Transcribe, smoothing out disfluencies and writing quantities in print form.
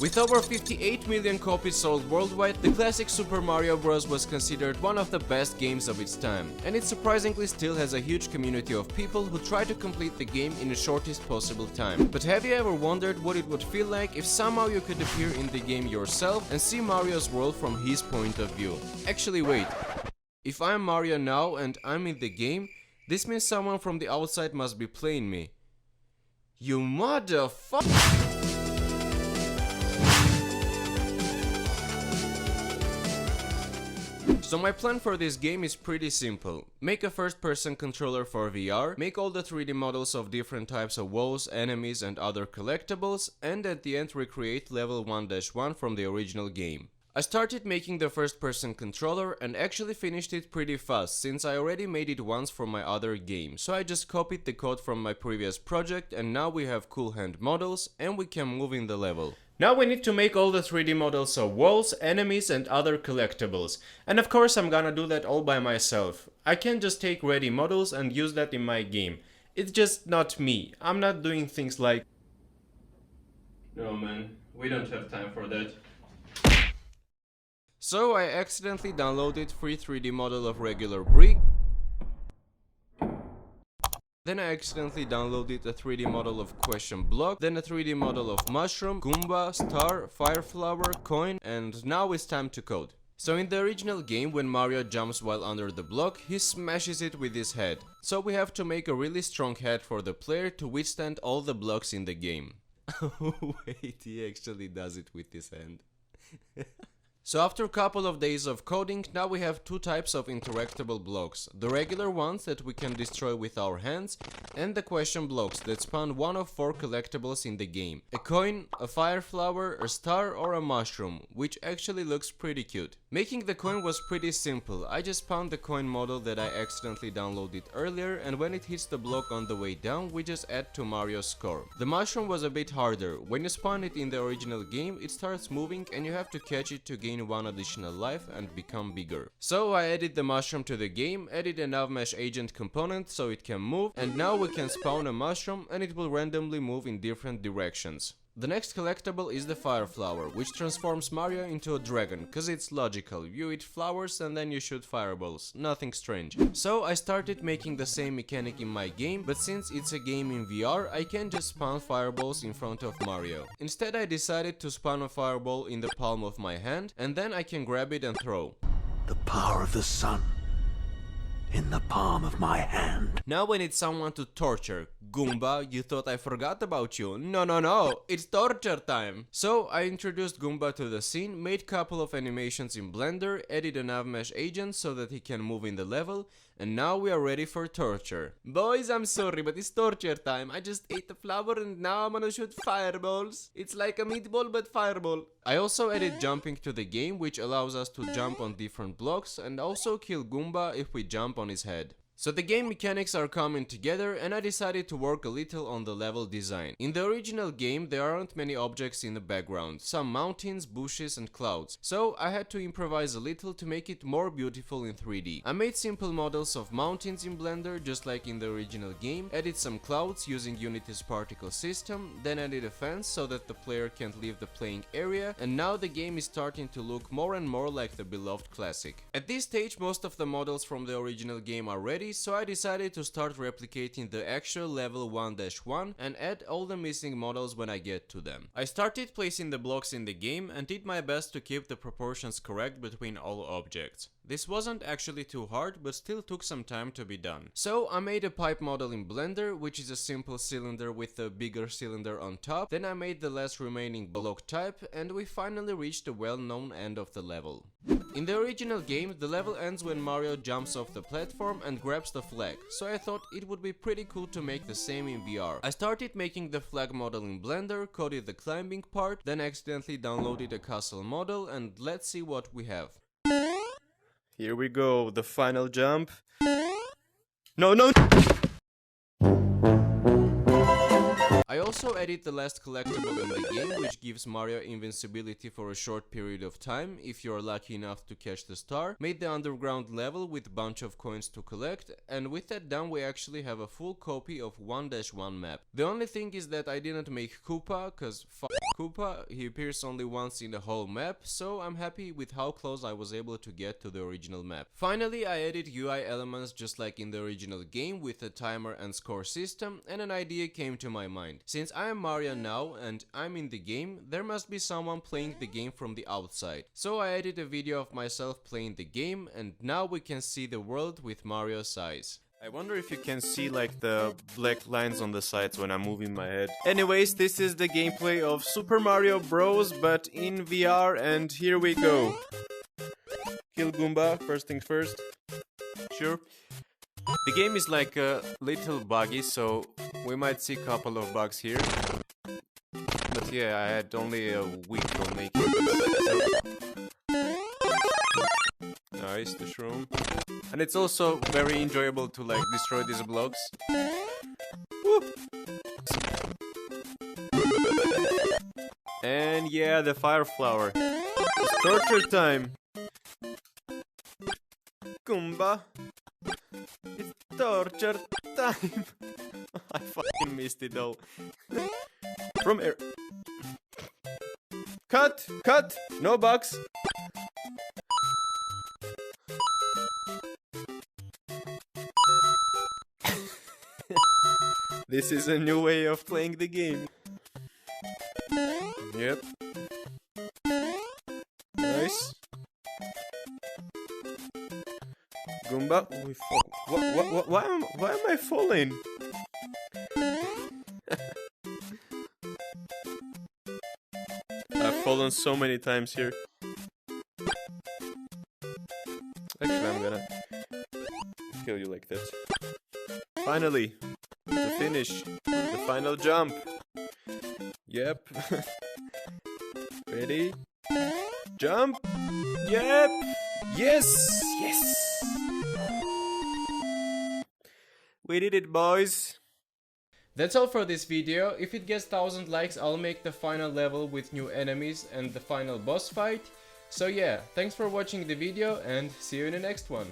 With over 58 million copies sold worldwide, the classic Super Mario Bros. Was considered one of the best games of its time, and it surprisingly still has a huge community of people who try to complete the game in the shortest possible time. But have you ever wondered what it would feel like if somehow you could appear in the game yourself and see Mario's world from his point of view? Actually wait, if I'm Mario now and I'm in the game, this means someone from the outside must be playing me. You motherfucker! So my plan for this game is pretty simple. Make a first-person controller for VR, make all the 3D models of different types of walls, enemies and other collectibles, and at the end recreate level 1-1 from the original game. I started making the first-person controller and actually finished it pretty fast, since I already made it once for my other game, so I just copied the code from my previous project and now we have cool hand models and we can move in the level. Now we need to make all the 3D models of walls, enemies and other collectibles. And of course I'm gonna do that all by myself. I can't just take ready models and use that in my game. It's just not me. I'm not doing things like... No man, we don't have time for that. So I accidentally downloaded free 3D model of regular brick. Then I accidentally downloaded a 3D model of question block, then a 3D model of mushroom, Goomba, star, fire flower, coin, and now it's time to code. So in the original game, when Mario jumps while under the block, he smashes it with his head. So we have to make a really strong head for the player to withstand all the blocks in the game. Wait, he actually does it with his hand. So after a couple of days of coding, now we have two types of interactable blocks. The regular ones that we can destroy with our hands, and the question blocks that spawn one of 4 collectibles in the game. A coin, a fire flower, a star or a mushroom, which actually looks pretty cute. Making the coin was pretty simple. I just spawned the coin model that I accidentally downloaded earlier, and when it hits the block on the way down, we just add to Mario's score. The mushroom was a bit harder. When you spawn it in the original game, it starts moving and you have to catch it to gain 1 additional life and become bigger. So I added the mushroom to the game, added a navmesh agent component so it can move, and now we can spawn a mushroom and it will randomly move in different directions. The next collectible is the fire flower, which transforms Mario into a dragon, cause it's logical, you eat flowers and then you shoot fireballs, nothing strange. So I started making the same mechanic in my game, but since it's a game in VR, I can't just spawn fireballs in front of Mario. Instead I decided to spawn a fireball in the palm of my hand, and then I can grab it and throw. The power of the sun in the palm of my hand. Now I need someone to torture. Goomba, you thought I forgot about you? No, it's torture time! So I introduced Goomba to the scene, made couple of animations in Blender, added a navmesh agent so that he can move in the level, and now we are ready for torture. Boys, I'm sorry, but it's torture time. I just ate the flower and now I'm gonna shoot fireballs. It's like a meatball but fireball. I also added jumping to the game, which allows us to jump on different blocks and also kill Goomba if we jump on his head. So the game mechanics are coming together and I decided to work a little on the level design. In the original game there aren't many objects in the background, some mountains, bushes and clouds, so I had to improvise a little to make it more beautiful in 3D. I made simple models of mountains in Blender just like in the original game, added some clouds using Unity's particle system, then added a fence so that the player can't leave the playing area, and now the game is starting to look more and more like the beloved classic. At this stage most of the models from the original game are ready, so I decided to start replicating the actual level 1-1 and add all the missing models when I get to them. I started placing the blocks in the game and did my best to keep the proportions correct between all objects. This wasn't actually too hard, but still took some time to be done. So I made a pipe model in Blender, which is a simple cylinder with a bigger cylinder on top. Then I made the last remaining block type and we finally reached the well-known end of the level. In the original game, the level ends when Mario jumps off the platform and grabs the flag, so I thought it would be pretty cool to make the same in VR. I started making the flag model in Blender, coded the climbing part, then accidentally downloaded a castle model, and let's see what we have. Here we go, the final jump. No! I also added the last collectible in the game, which gives Mario invincibility for a short period of time if you're lucky enough to catch the star, made the underground level with bunch of coins to collect, and with that done we actually have a full copy of 1-1 map. The only thing is that I didn't make Koopa, cause f Koopa, he appears only once in the whole map, so I'm happy with how close I was able to get to the original map. Finally, I added UI elements just like in the original game with a timer and score system, and an idea came to my mind. Since I am Mario now and I'm in the game, there must be someone playing the game from the outside. So I added a video of myself playing the game, and now we can see the world with Mario's eyes. I wonder if you can see like the black lines on the sides when I'm moving my head. Anyways, this is the gameplay of Super Mario Bros. But in VR, and here we go. Kill Goomba, first things first. Sure. The game is like a little buggy, so we might see a couple of bugs here. But yeah, I had only a week to make it. Nice, the shroom. And it's also very enjoyable to like destroy these blocks. Woo! And yeah, the fire flower. It's torture time. Goomba. It's torture time. I fucking missed it all. From air. Cut! Cut! No bugs! This is a new way of playing the game. Yep. Nice. Goomba. Oh, fuck. Why am I falling? I've fallen so many times here. Actually, I'm gonna kill you like that. Finally, the finish, the final jump. Yep. Ready? Jump. Yep. Yes. Yes. We did it, boys. That's all for this video. If it gets 1000 likes, I'll make the final level with new enemies and the final boss fight. So yeah, thanks for watching the video and see you in the next one.